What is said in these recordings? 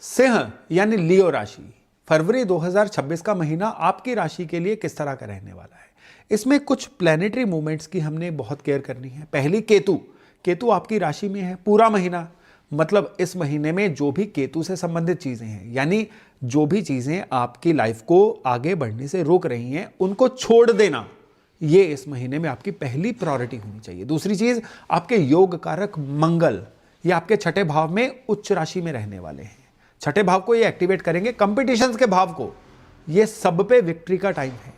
सिंह यानी लियो राशि, फरवरी 2026 का महीना आपकी राशि के लिए किस तरह का रहने वाला है। इसमें कुछ प्लैनेटरी मूवमेंट्स की हमने बहुत केयर करनी है। पहली केतु, केतु आपकी राशि में है पूरा महीना, मतलब इस महीने में जो भी केतु से संबंधित चीजें हैं, यानी जो भी चीजें आपकी लाइफ को आगे बढ़ने से रोक रही हैं उनको छोड़ देना, ये इस महीने में आपकी पहली प्रायोरिटी होनी चाहिए। दूसरी चीज, आपके योग कारक मंगल, ये आपके छठे भाव में उच्च राशि में रहने वाले हैं। छठे भाव को ये एक्टिवेट करेंगे, कंपटीशंस के भाव को, ये सब पे विक्ट्री का टाइम है।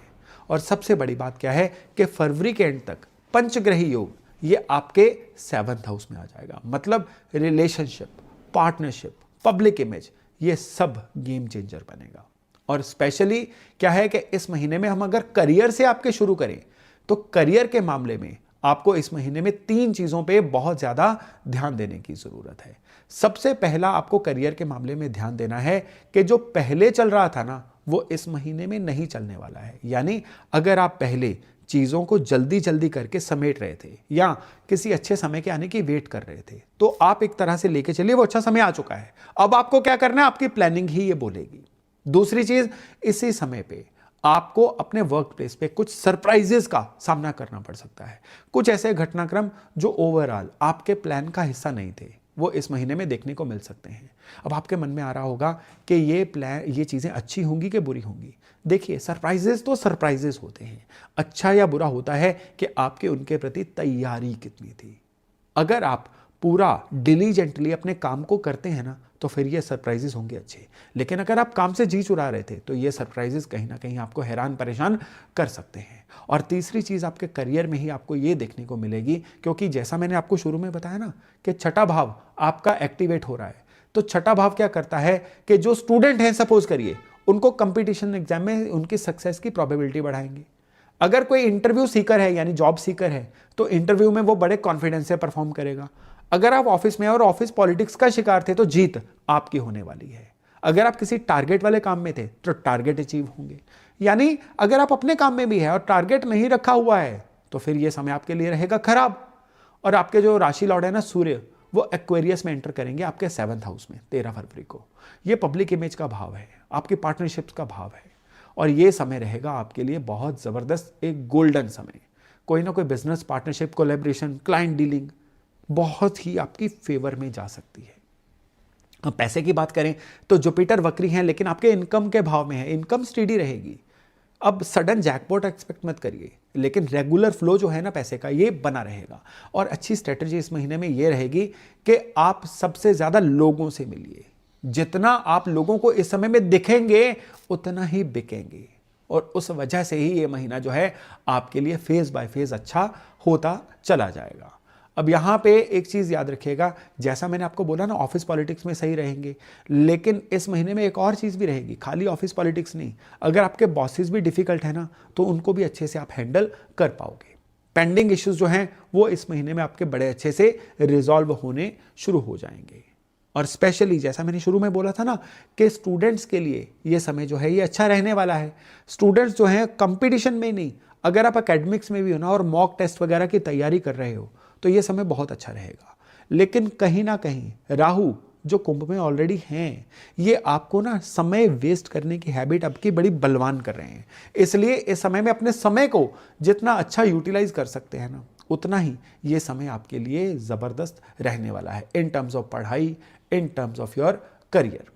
और सबसे बड़ी बात क्या है कि फरवरी के एंड तक पंचग्रही योग ये आपके 7th हाउस में आ जाएगा, मतलब रिलेशनशिप, पार्टनरशिप, पब्लिक इमेज, ये सब गेम चेंजर बनेगा। और स्पेशली क्या है कि इस महीने में हम अगर करियर से आपके शुरू करें तो करियर के मामले में आपको इस महीने में 3 चीजों पे बहुत ज्यादा ध्यान देने की जरूरत है। सबसे पहला आपको करियर के मामले में ध्यान देना है कि जो पहले चल रहा था ना वो इस महीने में नहीं चलने वाला है। यानी अगर आप पहले चीजों को जल्दी जल्दी करके समेट रहे थे या किसी अच्छे समय के आने की वेट कर रहे थे, तो आप एक तरह से लेके चलिए वो अच्छा समय आ चुका है। अब आपको क्या करना है, आपकी प्लानिंग ही ये बोलेगी। दूसरी चीज, इसी समय पे आपको अपने वर्क प्लेस पे कुछ सरप्राइजेस का सामना करना पड़ सकता है। कुछ ऐसे घटनाक्रम जो ओवरऑल आपके प्लान का हिस्सा नहीं थे वो इस महीने में देखने को मिल सकते हैं। अब आपके मन में आ रहा होगा कि ये चीजें अच्छी होंगी कि बुरी होंगी। देखिए, सरप्राइजेस तो सरप्राइजेस होते हैं, अच्छा या बुरा होता है कि आपके उनके प्रति तैयारी कितनी थी। अगर आप पूरा डिलीजेंटली अपने काम को करते हैं ना तो फिर ये सरप्राइजेस होंगे अच्छे, लेकिन अगर आप काम से जी चुरा रहे थे तो ये सरप्राइजेस कहीं ना कहीं आपको हैरान परेशान कर सकते हैं। और तीसरी चीज, आपके करियर में ही आपको ये देखने को मिलेगी, क्योंकि जैसा मैंने आपको शुरू में बताया ना कि छठा भाव आपका एक्टिवेट हो रहा है, तो छठा भाव क्या करता है कि जो स्टूडेंट हैं, सपोज करिए, उनको कंपटीशन एग्जाम में उनकी सक्सेस की प्रोबेबिलिटी बढ़ाएंगे। अगर कोई इंटरव्यू सीकर है यानी जॉब सीकर है तो इंटरव्यू में वो बड़े कॉन्फिडेंस से परफॉर्म करेगा। अगर आप ऑफिस में और ऑफिस पॉलिटिक्स का शिकार थे तो जीत आपकी होने वाली है। अगर आप किसी टारगेट वाले काम में थे तो टारगेट अचीव होंगे। यानी अगर आप अपने काम में भी है और टारगेट नहीं रखा हुआ है तो फिर यह समय आपके लिए रहेगा खराब। और आपके जो राशि लॉर्ड है ना सूर्य, वो एक्वेरियस में एंटर करेंगे आपके 7th हाउस में 13 फरवरी को। ये पब्लिक इमेज का भाव है, आपकी पार्टनरशिप्स का भाव है, और ये समय रहेगा आपके लिए बहुत जबरदस्त, एक गोल्डन समय। कोई ना कोई business partnership, collaboration, client dealing बहुत ही आपकी फेवर में जा सकती है। अब पैसे की बात करें तो जुपिटर वक्री हैं लेकिन आपके इनकम के भाव में है, इनकम स्टेडी रहेगी। अब सडन जैकपॉट एक्सपेक्ट मत करिए, लेकिन रेगुलर फ्लो जो है ना पैसे का, ये बना रहेगा। और अच्छी स्ट्रेटजी इस महीने में ये रहेगी कि आप सबसे ज्यादा लोगों से मिलिए। जितना आप लोगों को इस समय में दिखेंगे उतना ही बिकेंगे, और उस वजह से ही ये महीना जो है आपके लिए फेज बाय फेज अच्छा होता चला जाएगा। अब यहाँ पे एक चीज़ याद रखिएगा, जैसा मैंने आपको बोला ना ऑफिस पॉलिटिक्स में सही रहेंगे, लेकिन इस महीने में एक और चीज़ भी रहेगी, खाली ऑफिस पॉलिटिक्स नहीं। अगर आपके बॉसेस भी डिफिकल्ट है ना तो उनको भी अच्छे से आप हैंडल कर पाओगे। पेंडिंग इश्यूज जो हैं वो इस महीने में आपके बड़े अच्छे से रिजॉल्व होने शुरू हो जाएंगे। और स्पेशली जैसा मैंने शुरू में बोला था ना कि स्टूडेंट्स के लिए ये समय जो है ये अच्छा रहने वाला है। स्टूडेंट्स जो हैं कंपटीशन में नहीं, अगर आप एकेडमिक्स में भी हो ना और मॉक टेस्ट वगैरह की तैयारी कर रहे हो तो ये समय बहुत अच्छा रहेगा। लेकिन कहीं ना कहीं राहु जो कुंभ में ऑलरेडी हैं, ये आपको ना समय वेस्ट करने की हैबिट आपकी बड़ी बलवान कर रहे हैं। इसलिए इस समय में अपने समय को जितना अच्छा यूटिलाइज कर सकते हैं ना उतना ही ये समय आपके लिए ज़बरदस्त रहने वाला है, इन टर्म्स ऑफ पढ़ाई, in terms of your career.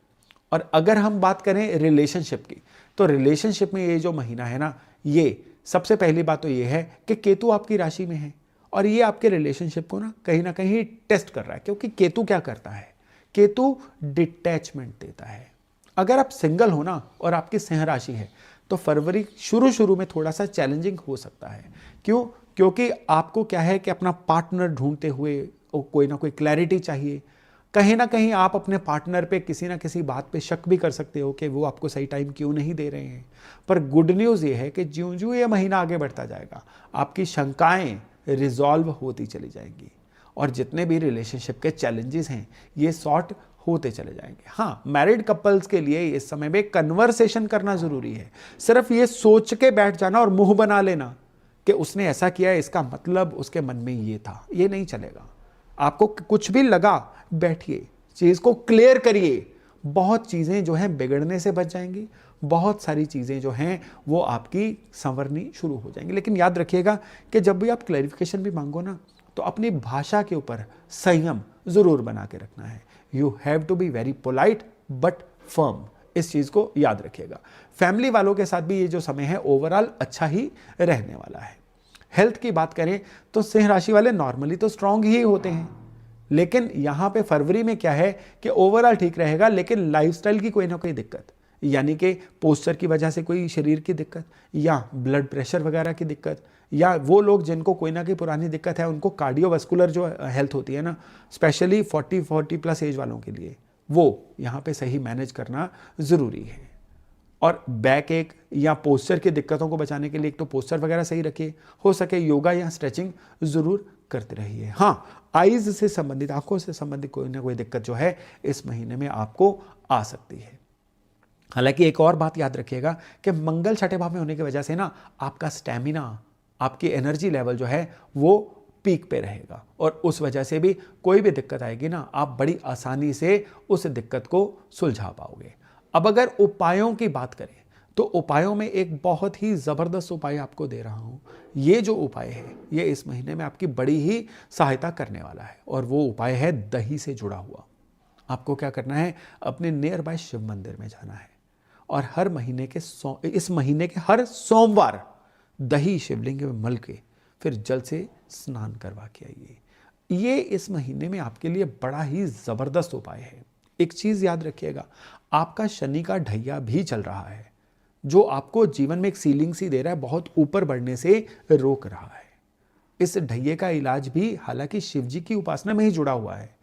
और अगर हम बात करें रिलेशनशिप की, तो रिलेशनशिप में ये जो महीना है ना, ये सबसे पहली बात तो ये है कि केतु आपकी राशि में है और ये आपके रिलेशनशिप को ना कहीं टेस्ट कर रहा है। क्योंकि केतु क्या करता है, केतु डिटैचमेंट देता है। अगर आप सिंगल हो ना और आपकी सिंह राशि है तो फरवरी शुरू में थोड़ा सा चैलेंजिंग हो सकता है। क्यों? क्योंकि आपको क्या है कि अपना पार्टनर ढूंढते हुए कोई ना कोई क्लैरिटी चाहिए। कहीं ना कहीं आप अपने पार्टनर पे किसी ना किसी बात पे शक भी कर सकते हो कि वो आपको सही टाइम क्यों नहीं दे रहे हैं। पर गुड न्यूज़ ये है कि ज्यों ज्यों ये महीना आगे बढ़ता जाएगा आपकी शंकाएं रिजॉल्व होती चली जाएंगी और जितने भी रिलेशनशिप के चैलेंजेस हैं ये सॉर्ट होते चले जाएंगे। हाँ, मैरिड कपल्स के लिए इस समय में कन्वर्सेशन करना जरूरी है। सिर्फ ये सोच के बैठ जाना और मुंह बना लेना कि उसने ऐसा किया इसका मतलब उसके मन में ये था, ये नहीं चलेगा। आपको कुछ भी लगा, बैठिए, चीज को क्लियर करिए, बहुत चीज़ें जो हैं बिगड़ने से बच जाएंगी, बहुत सारी चीज़ें जो हैं वो आपकी संवरनी शुरू हो जाएंगी। लेकिन याद रखिएगा कि जब भी आप क्लैरिफिकेशन भी मांगो ना, तो अपनी भाषा के ऊपर संयम ज़रूर बना के रखना है। You have to be very polite but firm, इस चीज़ को याद रखिएगा। फैमिली वालों के साथ भी ये जो समय है ओवरऑल अच्छा ही रहने वाला है। हेल्थ की बात करें तो सिंह राशि वाले नॉर्मली तो स्ट्रांग ही होते हैं, लेकिन यहां पे फरवरी में क्या है कि ओवरऑल ठीक रहेगा, लेकिन लाइफस्टाइल की कोई ना कोई दिक्कत, यानी कि पोस्चर की वजह से कोई शरीर की दिक्कत या ब्लड प्रेशर वगैरह की दिक्कत, या वो लोग जिनको कोई ना कोई पुरानी दिक्कत है उनको कार्डियोवास्कुलर जो हेल्थ होती है ना, स्पेशली 40 प्लस एज वालों के लिए, वो यहाँ पे सही मैनेज करना ज़रूरी है। और बैक एक या पोस्चर की दिक्कतों को बचाने के लिए एक तो पोस्चर वगैरह सही रखिए, हो सके योगा या स्ट्रेचिंग ज़रूर करते रहिए। हाँ, आइज़ से संबंधित, आंखों से संबंधित कोई ना कोई दिक्कत जो है इस महीने में आपको आ सकती है। हालांकि एक और बात याद रखिएगा कि मंगल छठे भाव में होने की वजह से ना आपका स्टैमिना, आपकी एनर्जी लेवल जो है वो पीक पे रहेगा, और उस वजह से भी कोई भी दिक्कत आएगी ना, आप बड़ी आसानी से उस दिक्कत को सुलझा पाओगे। अब अगर उपायों की बात करें तो उपायों में एक बहुत ही ज़बरदस्त उपाय आपको दे रहा हूँ। ये जो उपाय है ये इस महीने में आपकी बड़ी ही सहायता करने वाला है, और वो उपाय है दही से जुड़ा हुआ। आपको क्या करना है, अपने नियर बाय शिव मंदिर में जाना है और हर महीने के इस महीने के हर सोमवार दही शिवलिंग में मल के फिर जल से स्नान करवा के आइए। ये इस महीने में आपके लिए बड़ा ही ज़बरदस्त उपाय है। एक चीज़ याद रखिएगा, आपका शनि का ढैया भी चल रहा है, जो आपको जीवन में एक सीलिंग सी दे रहा है, बहुत ऊपर बढ़ने से रोक रहा है। इस ढैये का इलाज भी हालांकि शिव जी की उपासना में ही जुड़ा हुआ है।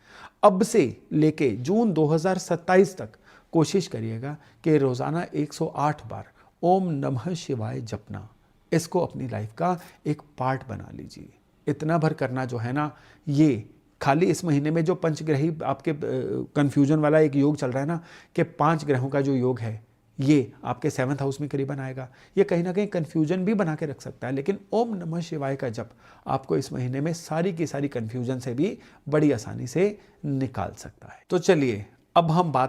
अब से लेके जून 2027 तक कोशिश करिएगा कि रोज़ाना 108 बार ओम नमः शिवाय जपना, इसको अपनी लाइफ का एक पार्ट बना लीजिए। इतना भर करना जो है ना, ये खाली इस महीने में जो पंचग्रही आपके कंफ्यूजन वाला एक योग चल रहा है ना, कि 5 ग्रहों का जो योग है ये आपके 7th हाउस में करीबन आएगा, ये कहीं ना कहीं कंफ्यूजन भी बना के रख सकता है। लेकिन ओम नमः शिवाय का जप आपको इस महीने में सारी की सारी कंफ्यूजन से भी बड़ी आसानी से निकाल सकता है। तो चलिए अब हम बात